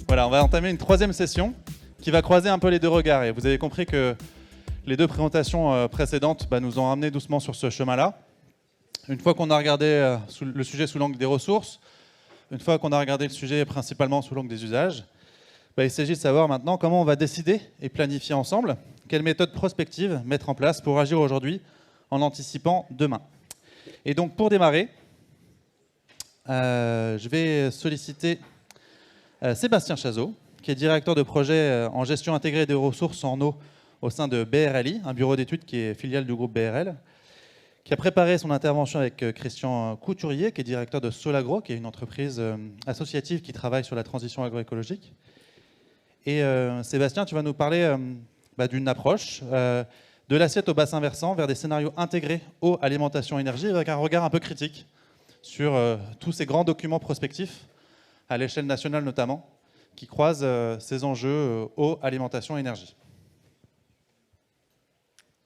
Voilà, on va entamer une troisième session qui va croiser un peu les deux regards. Et vous avez compris que les deux présentations précédentes nous ont ramené doucement sur ce chemin-là. Une fois qu'on a regardé le sujet sous l'angle des ressources, une fois qu'on a regardé le sujet principalement sous l'angle des usages, il s'agit de savoir maintenant comment on va décider et planifier ensemble quelle méthode prospective mettre en place pour agir aujourd'hui en anticipant demain. Et donc pour démarrer, je vais solliciter Sébastien Chazot, qui est directeur de projet en gestion intégrée des ressources en eau au sein de BRLI, un bureau d'études qui est filiale du groupe BRL, qui a préparé son intervention avec Christian Couturier, qui est directeur de Solagro, qui est une entreprise associative qui travaille sur la transition agroécologique. Et Sébastien, tu vas nous parler d'une approche de l'assiette au bassin versant vers des scénarios intégrés eau, alimentation, énergie, avec un regard un peu critique sur tous ces grands documents prospectifs, à l'échelle nationale notamment, qui croisent ces enjeux eau, alimentation, énergie.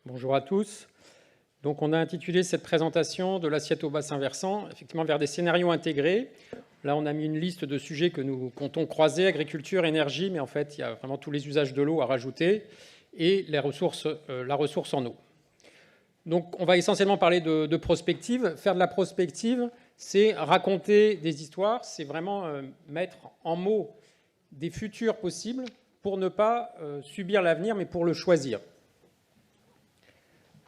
Bonjour à tous. Donc on a intitulé cette présentation de l'assiette au bassin versant, effectivement vers des scénarios intégrés. Là, on a mis une liste de sujets que nous comptons croiser, agriculture, énergie, mais en fait, il y a vraiment tous les usages de l'eau à rajouter, et la ressource en eau. Donc on va essentiellement parler de prospective. Faire de la prospective, c'est raconter des histoires, c'est vraiment mettre en mots des futurs possibles pour ne pas subir l'avenir, mais pour le choisir.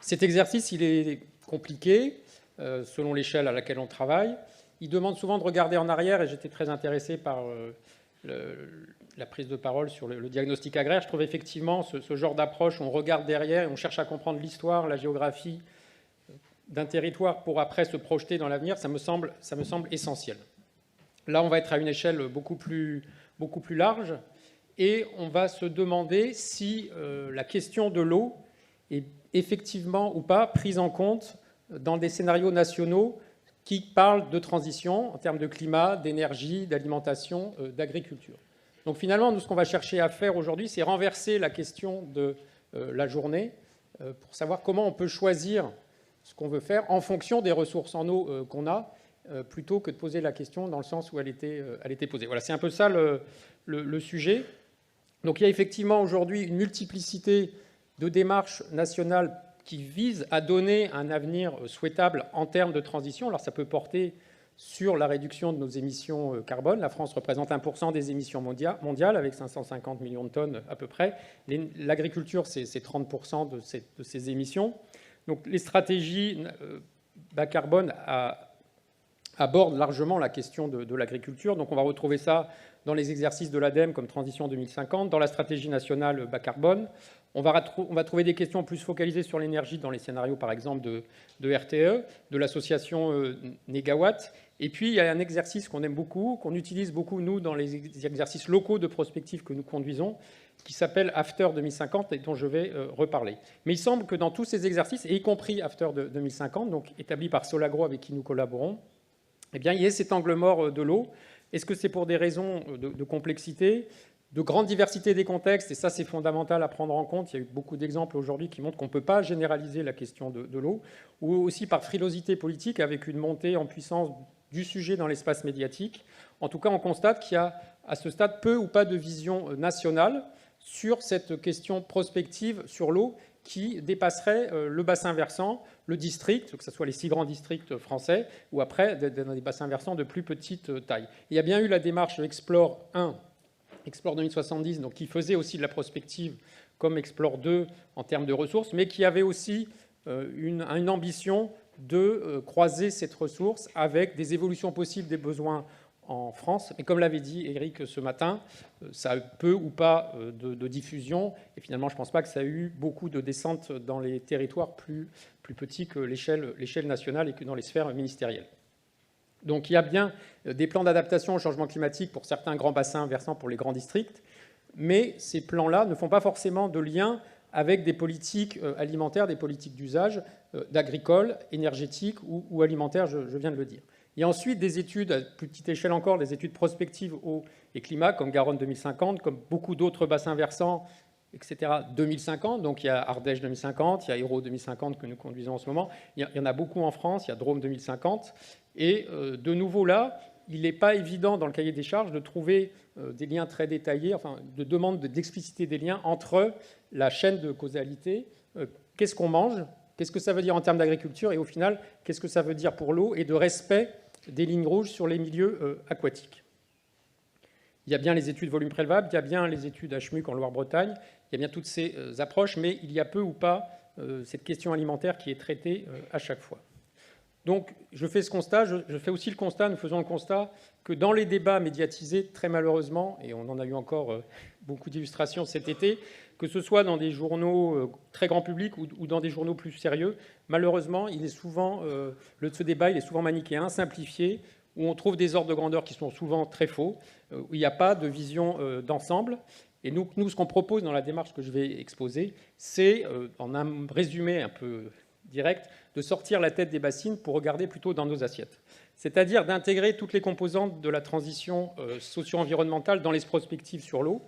Cet exercice, il est compliqué, selon l'échelle à laquelle on travaille. Il demande souvent de regarder en arrière, et j'étais très intéressé par la prise de parole sur le diagnostic agraire. Je trouve effectivement ce genre d'approche où on regarde derrière et on cherche à comprendre l'histoire, la géographie d'un territoire pour après se projeter dans l'avenir, ça me semble essentiel. Là, on va être à une échelle beaucoup plus large et on va se demander si la question de l'eau est effectivement ou pas prise en compte dans des scénarios nationaux qui parlent de transition en termes de climat, d'énergie, d'alimentation, d'agriculture. Donc finalement, nous, ce qu'on va chercher à faire aujourd'hui, c'est renverser la question de la journée pour savoir comment on peut choisir ce qu'on veut faire en fonction des ressources en eau qu'on a, plutôt que de poser la question dans le sens où elle était posée. Voilà, c'est un peu ça le sujet. Donc il y a effectivement aujourd'hui une multiplicité de démarches nationales qui visent à donner un avenir souhaitable en termes de transition. Alors ça peut porter sur la réduction de nos émissions carbone. La France représente 1% des émissions mondiales, avec 550 millions de tonnes à peu près. L'agriculture, c'est 30% de ces émissions. Donc les stratégies bas carbone abordent largement la question de l'agriculture. Donc on va retrouver ça dans les exercices de l'ADEME comme Transition 2050, dans la stratégie nationale bas carbone. On va trouver des questions plus focalisées sur l'énergie dans les scénarios, par exemple, de RTE, de l'association Négawatt. Et puis, il y a un exercice qu'on aime beaucoup, qu'on utilise beaucoup, nous, dans les exercices locaux de prospective que nous conduisons, qui s'appelle After 2050 et dont je vais reparler. Mais il semble que dans tous ces exercices, et y compris After 2050, donc établi par Solagro avec qui nous collaborons, eh bien, il y a cet angle mort de l'eau. Est-ce que c'est pour des raisons de complexité, de grande diversité des contextes, et ça c'est fondamental à prendre en compte. Il y a eu beaucoup d'exemples aujourd'hui qui montrent qu'on ne peut pas généraliser la question de l'eau, ou aussi par frilosité politique avec une montée en puissance du sujet dans l'espace médiatique. En tout cas, on constate qu'il y a à ce stade peu ou pas de vision nationale sur cette question prospective sur l'eau qui dépasserait le bassin versant, le district, que ce soit les 6 grands districts français, ou après dans des bassins versants de plus petite taille. Il y a bien eu la démarche Explore 1, Explore 2070, donc qui faisait aussi de la prospective comme Explore 2 en termes de ressources, mais qui avait aussi une ambition de croiser cette ressource avec des évolutions possibles des besoins en France. Et comme l'avait dit Eric ce matin, ça a peu ou pas de diffusion. Et finalement, je ne pense pas que ça a eu beaucoup de descente dans les territoires plus petits que l'échelle nationale et que dans les sphères ministérielles. Donc il y a bien des plans d'adaptation au changement climatique pour certains grands bassins versants pour les grands districts, mais ces plans-là ne font pas forcément de lien avec des politiques alimentaires, des politiques d'usage, d'agricole, énergétique ou alimentaire, je viens de le dire. Il y a ensuite des études, à plus petite échelle encore, des études prospectives eau et climat, comme Garonne 2050, comme beaucoup d'autres bassins versants etc. 2050, donc il y a Ardèche 2050, il y a Hérault 2050 que nous conduisons en ce moment, il y en a beaucoup en France, il y a Drôme 2050, et de nouveau là, il n'est pas évident dans le cahier des charges de trouver des liens très détaillés, enfin de demande d'expliciter des liens entre la chaîne de causalité, qu'est-ce qu'on mange, qu'est-ce que ça veut dire en termes d'agriculture, et au final, qu'est-ce que ça veut dire pour l'eau, et de respect des lignes rouges sur les milieux aquatiques. Il y a bien les études volume prélevable, il y a bien les études HMUC en Loire-Bretagne, il y a bien toutes ces approches, mais il y a peu ou pas cette question alimentaire qui est traitée à chaque fois. Donc, je fais ce constat, je fais aussi le constat, nous faisons le constat que dans les débats médiatisés, très malheureusement, et on en a eu encore beaucoup d'illustrations cet été, que ce soit dans des journaux très grand public ou dans des journaux plus sérieux, malheureusement, ce débat il est souvent manichéen, simplifié, où on trouve des ordres de grandeur qui sont souvent très faux, où il n'y a pas de vision d'ensemble. Et nous, ce qu'on propose dans la démarche que je vais exposer, c'est, en un résumé un peu direct, de sortir la tête des bassines pour regarder plutôt dans nos assiettes. C'est-à-dire d'intégrer toutes les composantes de la transition socio-environnementale dans les prospectives sur l'eau,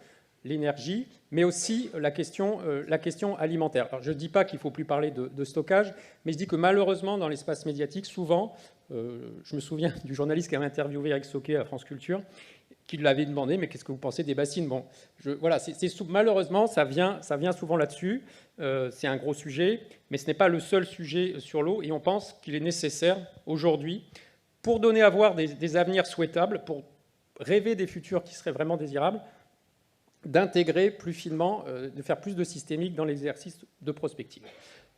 l'énergie, mais aussi la question alimentaire. Alors, je ne dis pas qu'il ne faut plus parler de stockage, mais je dis que malheureusement, dans l'espace médiatique, souvent, je me souviens du journaliste qui avait interviewé Eric Soquet à France Culture, qui lui avait demandé « mais qu'est-ce que vous pensez des bassines ?» Bon, voilà, malheureusement, ça vient souvent là-dessus. C'est un gros sujet, mais ce n'est pas le seul sujet sur l'eau, et on pense qu'il est nécessaire aujourd'hui, pour donner à voir des avenirs souhaitables, pour rêver des futurs qui seraient vraiment désirables, d'intégrer plus finement, de faire plus de systémique dans l'exercice de prospective.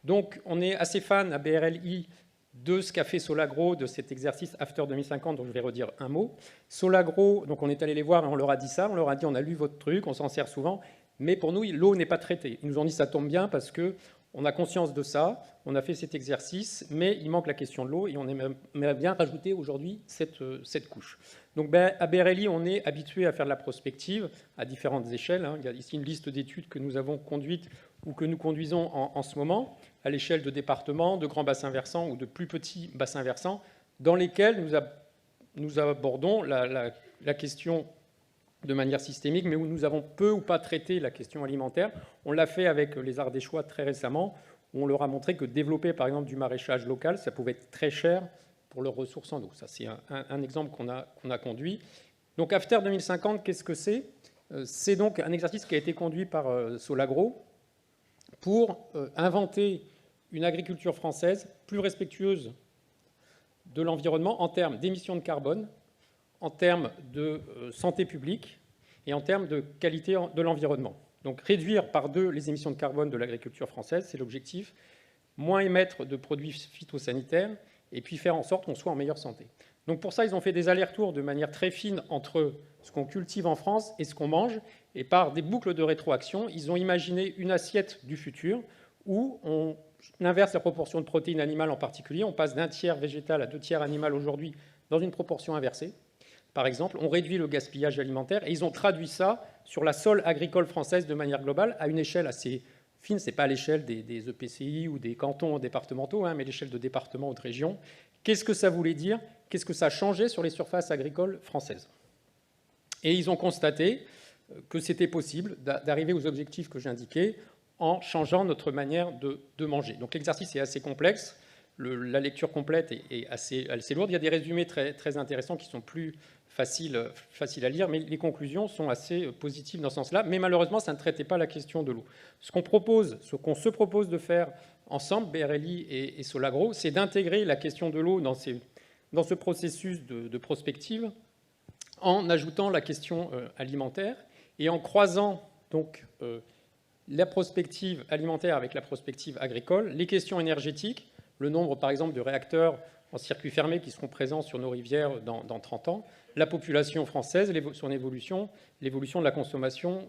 Donc, on est assez fan à BRLI de ce qu'a fait Solagro, de cet exercice After 2050, dont je vais redire un mot. Solagro, donc on est allé les voir et on leur a dit ça, on leur a dit on a lu votre truc, on s'en sert souvent, mais pour nous, l'eau n'est pas traitée. Ils nous ont dit ça tombe bien parce qu'on a conscience de ça, on a fait cet exercice, mais il manque la question de l'eau et on aimerait bien rajouter aujourd'hui cette couche. Donc à BRLI, on est habitué à faire de la prospective à différentes échelles. Il y a ici une liste d'études que nous avons conduites ou que nous conduisons en ce moment, à l'échelle de départements, de grands bassins versants ou de plus petits bassins versants, dans lesquels nous abordons la question de manière systémique, mais où nous avons peu ou pas traité la question alimentaire. On l'a fait avec les Ardéchois très récemment, où on leur a montré que développer par exemple du maraîchage local, ça pouvait être très cher pour leurs ressources en eau. Ça, c'est un exemple qu'on a conduit. Donc After 2050, qu'est-ce que c'est ? C'est donc un exercice qui a été conduit par Solagro pour inventer une agriculture française plus respectueuse de l'environnement en termes d'émissions de carbone, en termes de santé publique et en termes de qualité de l'environnement. Donc réduire par 2 les émissions de carbone de l'agriculture française, c'est l'objectif, moins émettre de produits phytosanitaires et puis faire en sorte qu'on soit en meilleure santé. Donc pour ça, ils ont fait des allers-retours de manière très fine entre ce qu'on cultive en France et ce qu'on mange, et par des boucles de rétroaction, ils ont imaginé une assiette du futur où on inverse la proportion de protéines animales en particulier, on passe d'un tiers végétal à 2 tiers animal aujourd'hui dans une proportion inversée. Par exemple, on réduit le gaspillage alimentaire et ils ont traduit ça sur la sol agricole française de manière globale à une échelle assez fine. Ce n'est pas à l'échelle des EPCI ou des cantons départementaux, mais l'échelle de départements ou de régions. Qu'est-ce que ça voulait dire? Qu'est-ce que ça changeait sur les surfaces agricoles françaises? Et ils ont constaté que c'était possible d'arriver aux objectifs que j'indiquais en changeant notre manière de manger. Donc l'exercice est assez complexe. La lecture complète est assez lourde. Il y a des résumés très, très intéressants qui sont plus faciles à lire, mais les conclusions sont assez positives dans ce sens-là. Mais malheureusement, ça ne traitait pas la question de l'eau. Ce qu'on se propose de faire ensemble, BRLI et Solagro, c'est d'intégrer la question de l'eau dans ce processus de prospective en ajoutant la question alimentaire et en croisant donc la prospective alimentaire avec la prospective agricole, les questions énergétiques, le nombre par exemple de réacteurs en circuit fermé qui seront présents sur nos rivières dans 30 ans, la population française, son évolution, l'évolution de la consommation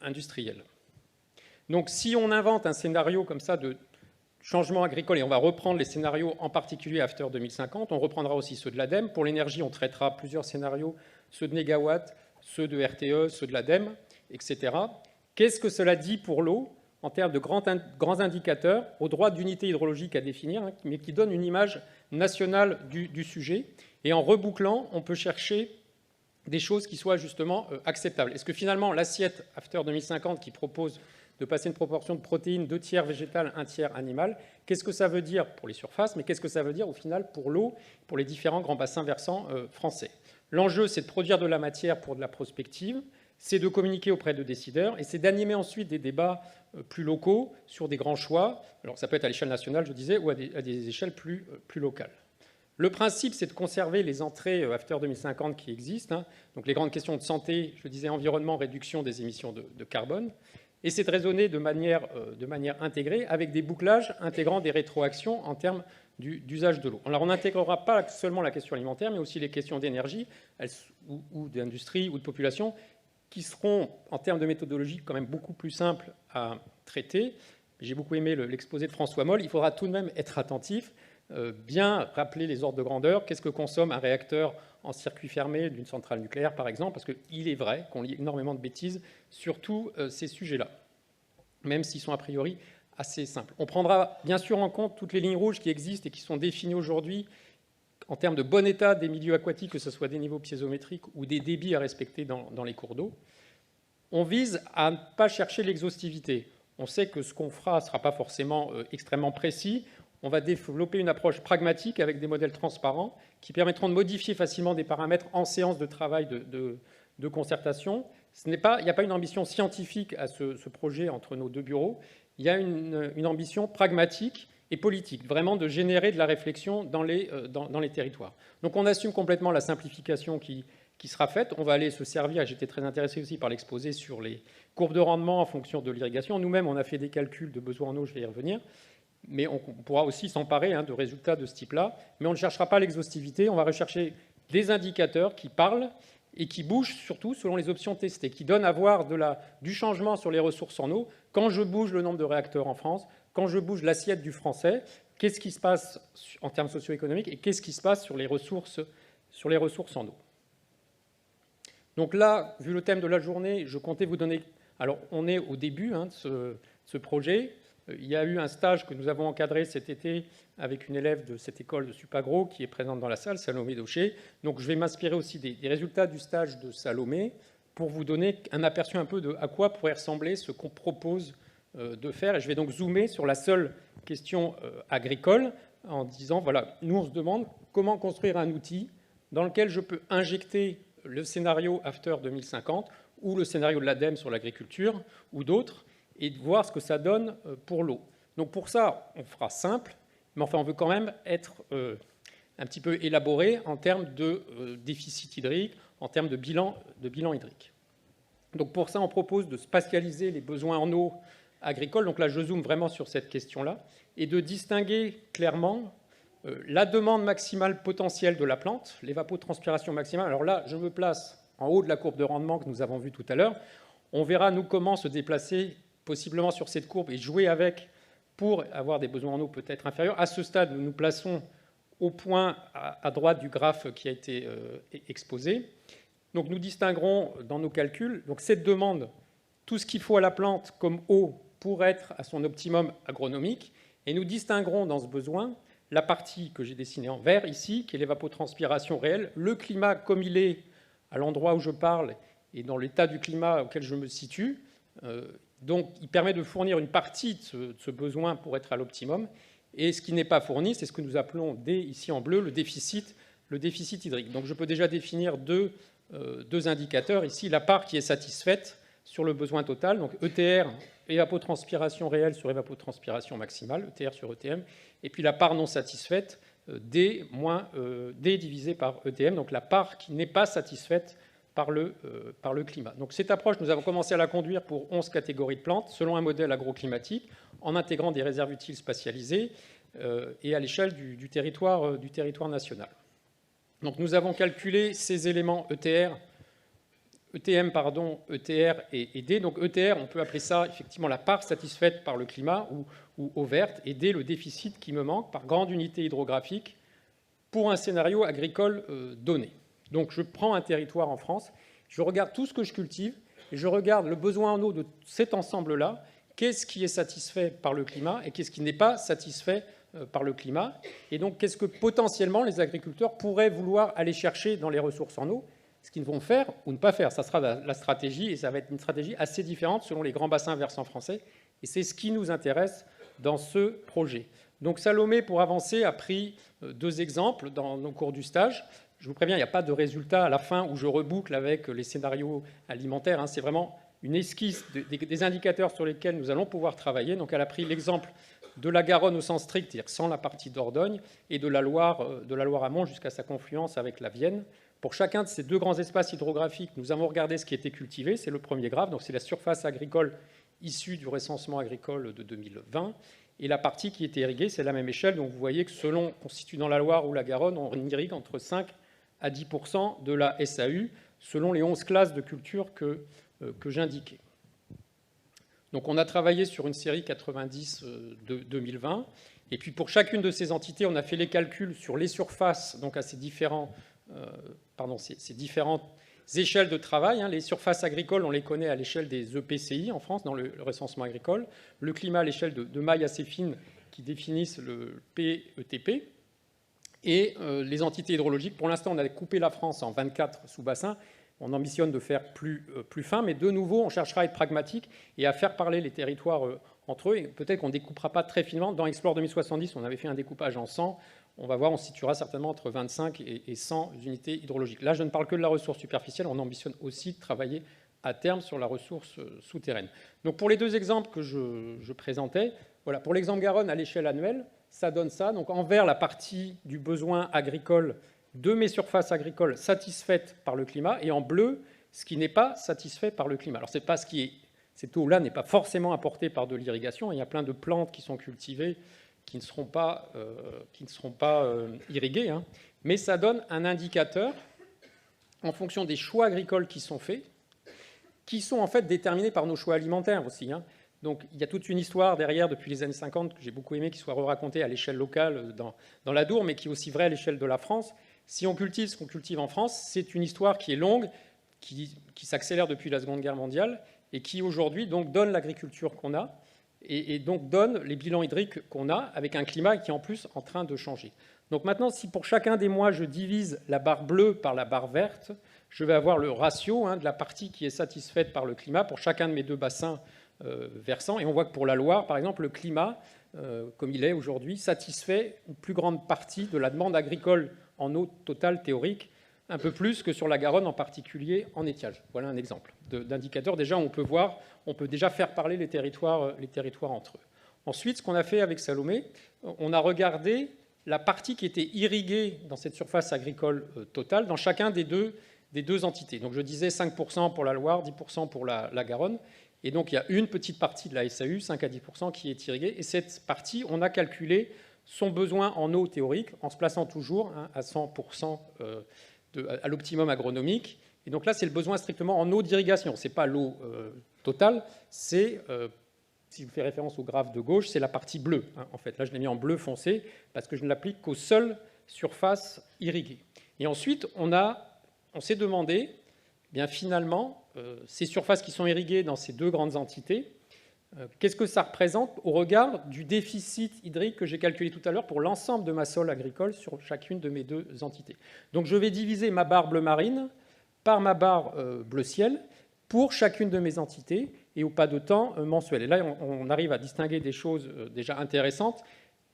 industrielle. Donc si on invente un scénario comme ça de changement agricole, et on va reprendre les scénarios en particulier After 2050, on reprendra aussi ceux de l'ADEME. Pour l'énergie, on traitera plusieurs scénarios, ceux de Négawatt, ceux de RTE, ceux de l'ADEME, etc. Qu'est-ce que cela dit pour l'eau en termes de grands indicateurs au droit d'unité hydrologique à définir, mais qui donne une image nationale du sujet. Et en rebouclant, on peut chercher des choses qui soient justement acceptables. Est-ce que finalement l'assiette After 2050 qui propose de passer une proportion de protéines 2 tiers végétales, 1 tiers animal, qu'est-ce que ça veut dire pour les surfaces, mais qu'est-ce que ça veut dire au final pour l'eau, pour les différents grands bassins versants français? L'enjeu, c'est de produire de la matière pour de la prospective, c'est de communiquer auprès de décideurs et c'est d'animer ensuite des débats plus locaux sur des grands choix. Alors ça peut être à l'échelle nationale, je disais, ou à des échelles plus locales. Le principe, c'est de conserver les entrées After 2050 qui existent, hein, donc les grandes questions de santé, je disais environnement, réduction des émissions de carbone, et c'est de raisonner de manière intégrée avec des bouclages intégrant des rétroactions en termes d'usage de l'eau. Alors on n'intégrera pas seulement la question alimentaire, mais aussi les questions d'énergie ou d'industrie ou de population, qui seront, en termes de méthodologie, quand même beaucoup plus simples à traiter. J'ai beaucoup aimé l'exposé de François Moll. Il faudra tout de même être attentif, bien rappeler les ordres de grandeur. Qu'est-ce que consomme un réacteur en circuit fermé d'une centrale nucléaire, par exemple? Parce qu'il est vrai qu'on lit énormément de bêtises sur tous ces sujets-là, même s'ils sont a priori assez simples. On prendra bien sûr en compte toutes les lignes rouges qui existent et qui sont définies aujourd'hui en termes de bon état des milieux aquatiques, que ce soit des niveaux piézométriques ou des débits à respecter dans les cours d'eau. On vise à ne pas chercher l'exhaustivité. On sait que ce qu'on fera ne sera pas forcément extrêmement précis. On va développer une approche pragmatique avec des modèles transparents qui permettront de modifier facilement des paramètres en séance de travail de concertation. Il n'y a pas une ambition scientifique à ce projet entre nos deux bureaux. Il y a une ambition pragmatique et politique, vraiment de générer de la réflexion dans les territoires. Donc on assume complètement la simplification qui sera faite. On va aller se servir, et j'étais très intéressé aussi par l'exposé sur les courbes de rendement en fonction de l'irrigation. Nous-mêmes, on a fait des calculs de besoins en eau, je vais y revenir, mais on pourra aussi s'emparer de résultats de ce type-là. Mais on ne cherchera pas l'exhaustivité, on va rechercher des indicateurs qui parlent et qui bougent surtout selon les options testées, qui donnent à voir du changement sur les ressources en eau. Quand je bouge le nombre de réacteurs en France, quand je bouge l'assiette du français, qu'est-ce qui se passe en termes socio-économiques et qu'est-ce qui se passe sur les ressources en eau. Donc là, vu le thème de la journée, je comptais vous donner... Alors, on est au début de ce projet. Il y a eu un stage que nous avons encadré cet été avec une élève de cette école de Supagro qui est présente dans la salle, Salomé Daucher. Donc, je vais m'inspirer aussi des résultats du stage de Salomé pour vous donner un aperçu un peu de à quoi pourrait ressembler ce qu'on propose de faire. Et je vais donc zoomer sur la seule question agricole en disant, voilà, nous on se demande comment construire un outil dans lequel je peux injecter le scénario After 2050 ou le scénario de l'ADEME sur l'agriculture ou d'autres et de voir ce que ça donne pour l'eau. Donc pour ça, on fera simple, mais enfin on veut quand même être un petit peu élaboré en termes de déficit hydrique, en termes de bilan hydrique. Donc pour ça, on propose de spatialiser les besoins en eau agricole, donc là je zoome vraiment sur cette question-là, et de distinguer clairement la demande maximale potentielle de la plante, l'évapotranspiration maximale. Alors là, je me place en haut de la courbe de rendement que nous avons vue tout à l'heure. On verra, nous, comment se déplacer possiblement sur cette courbe et jouer avec pour avoir des besoins en eau peut-être inférieurs. À ce stade, nous nous plaçons au point à droite du graphe qui a été exposé. Donc nous distinguerons dans nos calculs donc cette demande, tout ce qu'il faut à la plante comme eau pour être à son optimum agronomique, et nous distinguerons dans ce besoin la partie que j'ai dessinée en vert ici, qui est l'évapotranspiration réelle, le climat comme il est à l'endroit où je parle et dans l'état du climat auquel je me situe. Donc il permet de fournir une partie de ce besoin pour être à l'optimum, et ce qui n'est pas fourni, c'est ce que nous appelons ici en bleu le déficit hydrique. Donc je peux déjà définir deux indicateurs ici, la part qui est satisfaite sur le besoin total, donc ETR, évapotranspiration réelle sur évapotranspiration maximale, ETR sur ETM, et puis la part non satisfaite, D divisé par ETM, donc la part qui n'est pas satisfaite par le climat. Donc cette approche, nous avons commencé à la conduire pour 11 catégories de plantes, selon un modèle agroclimatique, en intégrant des réserves utiles spatialisées et à l'échelle du territoire national. Donc nous avons calculé ces éléments ETM et D. Donc ETR, on peut appeler ça effectivement la part satisfaite par le climat ou eau verte, et D, le déficit qui me manque par grande unité hydrographique pour un scénario agricole donné. Donc je prends un territoire en France, je regarde tout ce que je cultive, et je regarde le besoin en eau de cet ensemble-là, qu'est-ce qui est satisfait par le climat et qu'est-ce qui n'est pas satisfait par le climat, et donc qu'est-ce que potentiellement les agriculteurs pourraient vouloir aller chercher dans les ressources en eau. ce qu'ils vont faire ou ne pas faire. Ça sera la stratégie, et ça va être une stratégie assez différente selon les grands bassins versants français. Et c'est ce qui nous intéresse dans ce projet. Donc Salomé, pour avancer, a pris 2 exemples dans nos cours du stage. Je vous préviens, il n'y a pas de résultat à la fin où je reboucle avec les scénarios alimentaires, hein. C'est vraiment une esquisse des indicateurs sur lesquels nous allons pouvoir travailler. Donc elle a pris l'exemple de la Garonne au sens strict, c'est-à-dire sans la partie Dordogne, et de la Loire amont jusqu'à sa confluence avec la Vienne. Pour chacun de ces 2 grands espaces hydrographiques, nous avons regardé ce qui était cultivé, c'est le premier graphe, donc c'est la surface agricole issue du recensement agricole de 2020, et la partie qui était irriguée, c'est la même échelle. Donc vous voyez que selon qu'on se situe dans la Loire ou la Garonne, on irrigue entre 5 à 10% de la SAU, selon les 11 classes de culture que j'indiquais. Donc on a travaillé sur une série 90 de 2020, et puis pour chacune de ces entités, on a fait les calculs sur les surfaces, donc à ces différentes échelles de travail, hein. Les surfaces agricoles, on les connaît à l'échelle des EPCI en France, dans le recensement agricole. Le climat à l'échelle de mailles assez fines qui définissent le PETP. Et les entités hydrologiques, pour l'instant, on a coupé la France en 24 sous-bassins. On ambitionne de faire plus fin, mais de nouveau, on cherchera à être pragmatique et à faire parler les territoires entre eux. Et peut-être qu'on ne découpera pas très finement. Dans Explore 2070, on avait fait un découpage en 100. On va voir, on se situera certainement entre 25 et 100 unités hydrologiques. Là, je ne parle que de la ressource superficielle. On ambitionne aussi de travailler à terme sur la ressource souterraine. Donc, pour les 2 exemples que je présentais, voilà, pour l'exemple Garonne à l'échelle annuelle, ça donne ça. Donc, en vert, la partie du besoin agricole de mes surfaces agricoles satisfaites par le climat, et en bleu, ce qui n'est pas satisfait par le climat. Alors, c'est pas cette eau-là n'est pas forcément apportée par de l'irrigation. Il y a plein de plantes qui sont cultivées qui ne seront pas irriguées, hein. Mais ça donne un indicateur en fonction des choix agricoles qui sont faits, qui sont en fait déterminés par nos choix alimentaires aussi, hein. Donc il y a toute une histoire derrière depuis les années 50 que j'ai beaucoup aimé, qui soit racontée à l'échelle locale dans l'Adour, mais qui est aussi vraie à l'échelle de la France. Si on cultive ce qu'on cultive en France, c'est une histoire qui est longue, qui s'accélère depuis la Seconde Guerre mondiale, et qui aujourd'hui donc donne l'agriculture qu'on a, et donc donne les bilans hydriques qu'on a, avec un climat qui est en plus en train de changer. Donc maintenant, si pour chacun des mois, je divise la barre bleue par la barre verte, je vais avoir le ratio, hein, de la partie qui est satisfaite par le climat pour chacun de mes 2 bassins versants. Et on voit que pour la Loire, par exemple, le climat, comme il est aujourd'hui, satisfait une plus grande partie de la demande agricole en eau totale théorique, un peu plus que sur la Garonne, en particulier en étiage. Voilà un exemple d'indicateur. Déjà, on peut déjà faire parler les territoires entre eux. Ensuite, ce qu'on a fait avec Salomé, on a regardé la partie qui était irriguée dans cette surface agricole totale dans chacun des deux entités. Donc je disais 5% pour la Loire, 10% pour la Garonne. Et donc il y a une petite partie de la SAU, 5 à 10%, qui est irriguée. Et cette partie, on a calculé son besoin en eau théorique en se plaçant toujours, hein, à 100% à l'optimum agronomique. Et donc là, c'est le besoin strictement en eau d'irrigation. Ce n'est pas l'eau totale, c'est, si je fais référence au graphe de gauche, c'est la partie bleue, hein, en fait. Là, je l'ai mis en bleu foncé parce que je ne l'applique qu'aux seules surfaces irriguées. Et ensuite, on s'est demandé, eh bien, finalement, ces surfaces qui sont irriguées dans ces 2 grandes entités, qu'est-ce que ça représente au regard du déficit hydrique que j'ai calculé tout à l'heure pour l'ensemble de ma sol agricole sur chacune de mes 2 entités. Donc je vais diviser ma barre bleu marine par ma barre bleu ciel pour chacune de mes entités et au pas de temps mensuel. Et là, on arrive à distinguer des choses déjà intéressantes.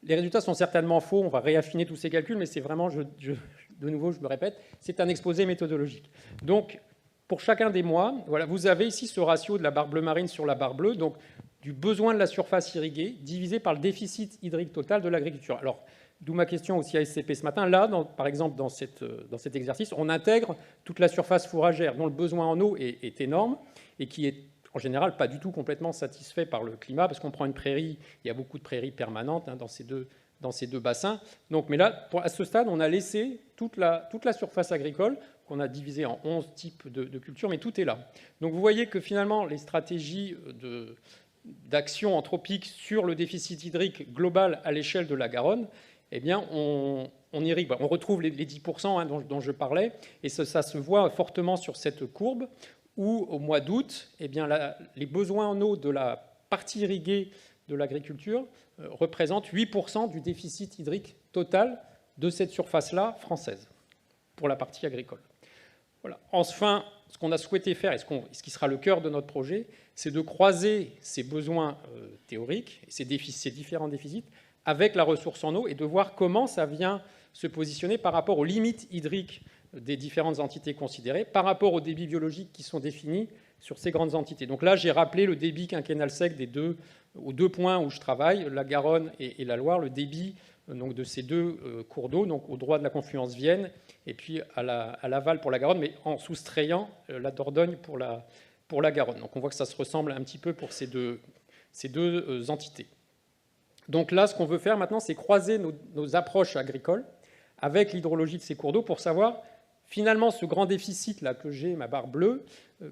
Les résultats sont certainement faux, on va réaffiner tous ces calculs, mais c'est vraiment, de nouveau, je me répète, c'est un exposé méthodologique. Donc, pour chacun des mois, voilà, vous avez ici ce ratio de la barre bleu marine sur la barre bleue, donc du besoin de la surface irriguée divisé par le déficit hydrique total de l'agriculture. Alors, d'où ma question aussi à SCP ce matin. Là, par exemple, dans cet exercice, on intègre toute la surface fourragère dont le besoin en eau est énorme et qui est en général pas du tout complètement satisfait par le climat, parce qu'on prend une prairie, il y a beaucoup de prairies permanentes, hein, dans ces deux bassins. Donc, mais là, à ce stade, on a laissé toute la surface agricole qu'on a divisée en 11 types de cultures, mais tout est là. Donc vous voyez que finalement, les stratégies d'action anthropique sur le déficit hydrique global à l'échelle de la Garonne, eh bien, on irrigue. On retrouve les 10%, hein, dont je parlais, et ça se voit fortement sur cette courbe, où au mois d'août, eh bien, les besoins en eau de la partie irriguée de l'agriculture représentent 8% du déficit hydrique total de cette surface-là française, pour la partie agricole. Voilà. Enfin, ce qu'on a souhaité faire, et ce qui sera le cœur de notre projet, c'est de croiser ces besoins théoriques, ces différents déficits, avec la ressource en eau, et de voir comment ça vient se positionner par rapport aux limites hydriques des différentes entités considérées, par rapport aux débits biologiques qui sont définis sur ces grandes entités. Donc là, j'ai rappelé le débit quinquennal sec aux deux points où je travaille, la Garonne et la Loire, le débit donc, de ces deux cours d'eau, donc au droit de la confluence Vienne, et puis à l'aval pour la Garonne, mais en soustrayant la Dordogne pour la Garonne. Donc on voit que ça se ressemble un petit peu pour ces deux entités. Donc là, ce qu'on veut faire maintenant, c'est croiser nos approches agricoles avec l'hydrologie de ces cours d'eau pour savoir, finalement, ce grand déficit-là que j'ai, ma barre bleue,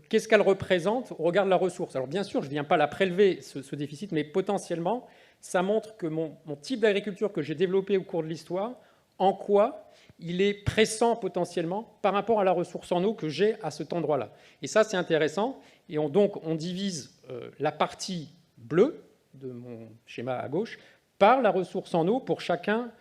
qu'est-ce qu'elle représente au regard de la ressource. Alors bien sûr, je ne viens pas la prélever, ce déficit, mais potentiellement, ça montre que mon type d'agriculture que j'ai développé au cours de l'histoire, en quoi il est pressant potentiellement par rapport à la ressource en eau que j'ai à cet endroit-là. Et ça, c'est intéressant. Et donc, on divise la partie bleue de mon schéma à gauche par la ressource en eau pour chacun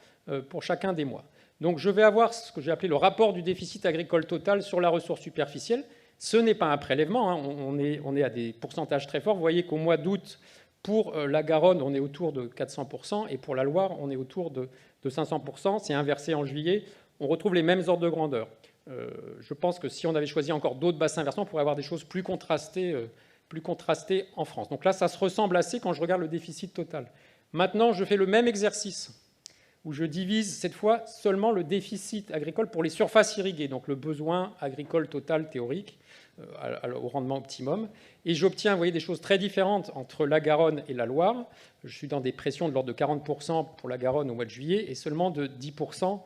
des mois. Donc, je vais avoir ce que j'ai appelé le rapport du déficit agricole total sur la ressource superficielle. Ce n'est pas un prélèvement, hein. On est à des pourcentages très forts. Vous voyez qu'au mois d'août, pour la Garonne, on est autour de 400%, et pour la Loire, on est autour de 500%. C'est inversé en juillet. On retrouve les mêmes ordres de grandeur. Je pense que si on avait choisi encore d'autres bassins versants, on pourrait avoir des choses plus contrastées en France. Donc là, ça se ressemble assez quand je regarde le déficit total. Maintenant, je fais le même exercice où je divise cette fois seulement le déficit agricole pour les surfaces irriguées, donc le besoin agricole total théorique au rendement optimum. Et j'obtiens, vous voyez, des choses très différentes entre la Garonne et la Loire. Je suis dans des pressions de l'ordre de 40% pour la Garonne au mois de juillet et seulement de 10%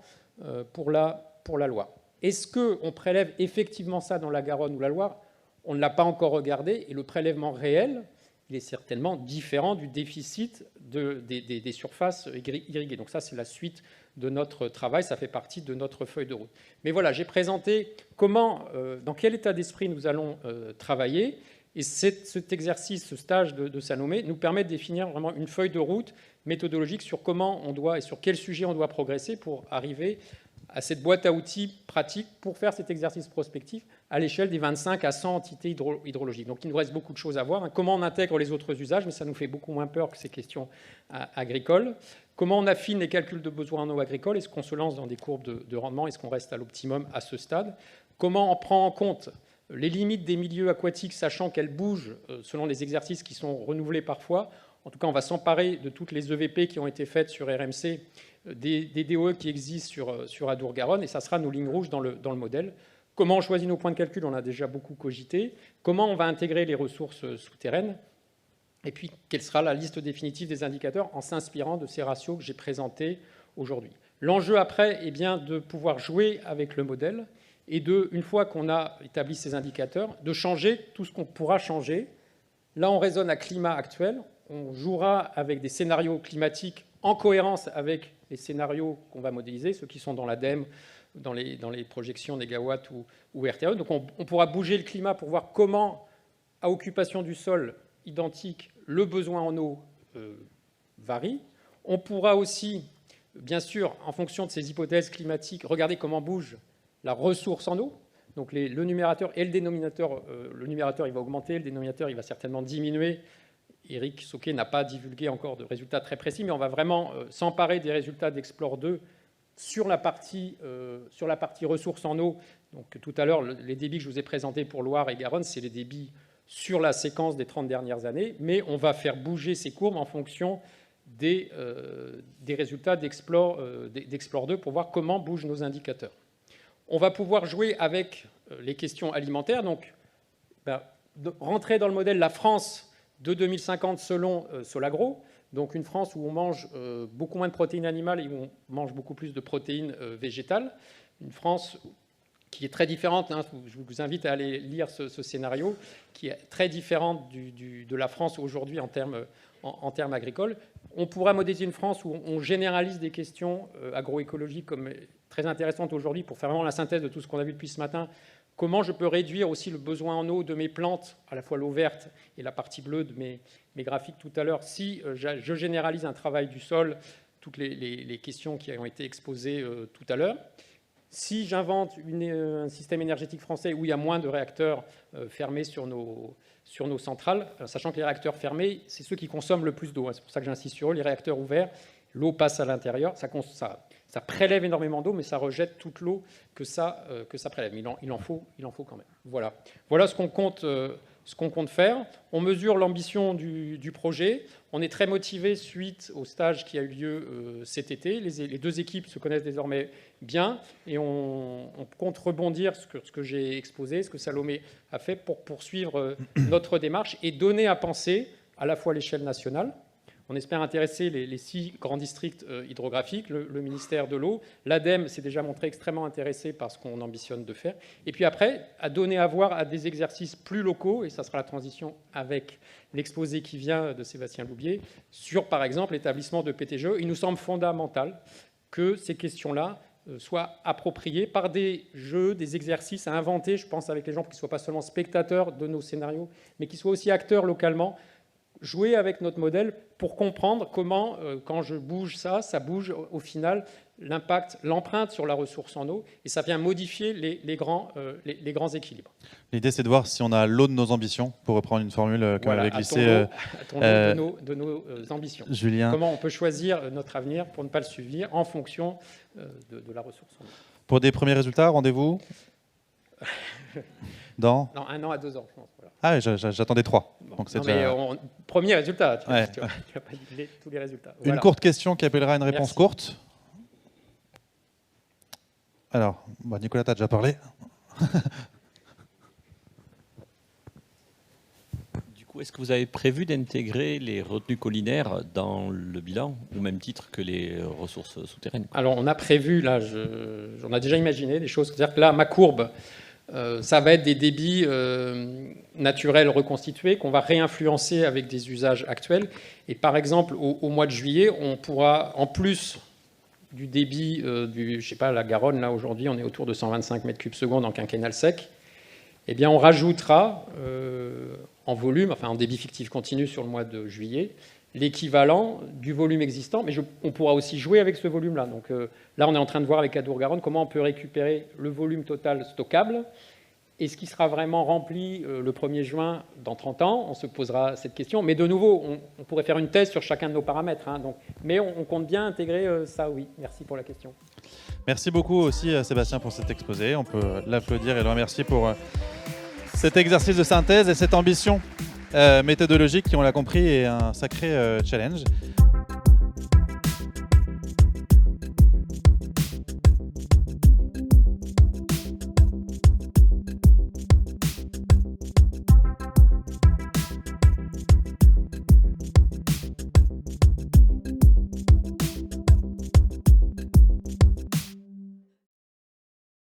pour la Loire. Est-ce qu'on prélève effectivement ça dans la Garonne ou la Loire? On ne l'a pas encore regardé, et le prélèvement réel, il est certainement différent du déficit des surfaces irriguées. Donc ça, c'est la suite de notre travail, ça fait partie de notre feuille de route. Mais voilà, j'ai présenté dans quel état d'esprit nous allons travailler, et cet exercice, ce stage de Salomé, nous permet de définir vraiment une feuille de route méthodologique sur comment on doit et sur quel sujet on doit progresser pour arriver à cette boîte à outils pratique pour faire cet exercice prospectif à l'échelle des 25 à 100 entités hydrologiques. Donc il nous reste beaucoup de choses à voir. Comment on intègre les autres usages, mais ça nous fait beaucoup moins peur que ces questions agricoles. Comment on affine les calculs de besoins en eau agricole? Est-ce qu'on se lance dans des courbes de rendement? Est-ce qu'on reste à l'optimum à ce stade? Comment on prend en compte les limites des milieux aquatiques, sachant qu'elles bougent selon les exercices qui sont renouvelés parfois? En tout cas, on va s'emparer de toutes les EVP qui ont été faites sur RMC, des DOE qui existent sur Adour-Garonne, et ça sera nos lignes rouges dans le modèle. Comment on choisit nos points de calcul? On a déjà beaucoup cogité. Comment on va intégrer les ressources souterraines? Et puis, quelle sera la liste définitive des indicateurs en s'inspirant de ces ratios que j'ai présentés aujourd'hui? L'enjeu après est bien de pouvoir jouer avec le modèle et une fois qu'on a établi ces indicateurs, de changer tout ce qu'on pourra changer. Là, on raisonne à climat actuel. On jouera avec des scénarios climatiques en cohérence avec les scénarios qu'on va modéliser, ceux qui sont dans l'ADEME, dans les projections négawatts ou RTE. Donc on pourra bouger le climat pour voir comment, à occupation du sol identique, le besoin en eau varie. On pourra aussi, bien sûr, en fonction de ces hypothèses climatiques, regarder comment bouge la ressource en eau. Donc le numérateur et le dénominateur, le numérateur il va augmenter, le dénominateur il va certainement diminuer. Eric Sauquet n'a pas divulgué encore de résultats très précis, mais on va vraiment s'emparer des résultats d'Explore 2 sur la partie ressources en eau. Donc tout à l'heure, les débits que je vous ai présentés pour Loire et Garonne, c'est les débits sur la séquence des 30 dernières années, mais on va faire bouger ces courbes en fonction des résultats d'Explore 2 pour voir comment bougent nos indicateurs. On va pouvoir jouer avec les questions alimentaires, donc rentrer dans le modèle la France de 2050 selon Solagro, donc une France où on mange beaucoup moins de protéines animales et où on mange beaucoup plus de protéines végétales. Une France qui est très différente, hein, je vous invite à aller lire ce scénario, qui est très différente de la France aujourd'hui en termes agricoles. On pourra modéliser une France où on généralise des questions agroécologiques comme très intéressantes aujourd'hui pour faire vraiment la synthèse de tout ce qu'on a vu depuis ce matin. Comment je peux réduire aussi le besoin en eau de mes plantes, à la fois l'eau verte et la partie bleue de mes graphiques tout à l'heure, si je généralise un travail du sol, toutes les questions qui ont été exposées tout à l'heure. Si j'invente un système énergétique français où il y a moins de réacteurs fermés sur nos centrales, sachant que les réacteurs fermés, c'est ceux qui consomment le plus d'eau. C'est pour ça que j'insiste sur eux. Les réacteurs ouverts, l'eau passe à l'intérieur, ça prélève énormément d'eau, mais ça rejette toute l'eau que ça prélève. Il en faut quand même. Voilà ce qu'on compte faire. On mesure l'ambition du projet. On est très motivé suite au stage qui a eu lieu cet été. Les deux équipes se connaissent désormais bien et on compte rebondir ce que j'ai exposé, ce que Salomé a fait pour poursuivre notre démarche et donner à penser à la fois à l'échelle nationale. On espère intéresser les 6 grands districts hydrographiques, le ministère de l'eau. L'ADEME s'est déjà montré extrêmement intéressé par ce qu'on ambitionne de faire. Et puis après, à donner à voir à des exercices plus locaux, et ça sera la transition avec l'exposé qui vient de Sébastien Loubier, sur par exemple l'établissement de PTGE. Il nous semble fondamental que ces questions-là soient appropriées par des jeux, des exercices à inventer, je pense avec les gens qui ne soient pas seulement spectateurs de nos scénarios, mais qui soient aussi acteurs localement, jouer avec notre modèle pour comprendre comment, quand je bouge ça bouge au final l'impact, l'empreinte sur la ressource en eau, et ça vient modifier les grands équilibres. L'idée, c'est de voir si on a l'eau de nos ambitions, pour reprendre une formule que m'avait glissée de nos ambitions. Julien. Comment on peut choisir notre avenir pour ne pas le subir en fonction de la ressource en eau. Pour des premiers résultats, rendez-vous dans 1 an à 2 ans, je pense. Voilà. Ah, j'attendais 3. Bon. Donc c'est non, déjà... mais premier résultat, tu Ouais. vas pas dire tous les résultats. Une courte question qui appellera une réponse Merci. courte. Alors, Nicolas, tu as déjà parlé. Du coup, est-ce que vous avez prévu d'intégrer les retenues collinaires dans le bilan, au même titre que les ressources souterraines? Alors, on a prévu, là, on a déjà imaginé des choses. C'est-à-dire que là, ma courbe, ça va être des débits naturels reconstitués qu'on va réinfluencer avec des usages actuels. Et par exemple, au mois de juillet, on pourra, en plus du débit la Garonne, là aujourd'hui, on est autour de 125 mètres cubes secondes en quinquennal sec, eh bien, on rajoutera en volume, enfin en débit fictif continu sur le mois de juillet, l'équivalent du volume existant, mais on pourra aussi jouer avec ce volume-là. Donc là, on est en train de voir avec Adour-Garonne comment on peut récupérer le volume total stockable. Et ce qui sera vraiment rempli le 1er juin dans 30 ans, on se posera cette question. Mais de nouveau, on pourrait faire une thèse sur chacun de nos paramètres. Mais on compte bien intégrer ça, oui. Merci pour la question. Merci beaucoup aussi Sébastien pour cet exposé. On peut l'applaudir et le remercier pour cet exercice de synthèse et cette ambition méthodologique qui, on l'a compris, est un sacré challenge.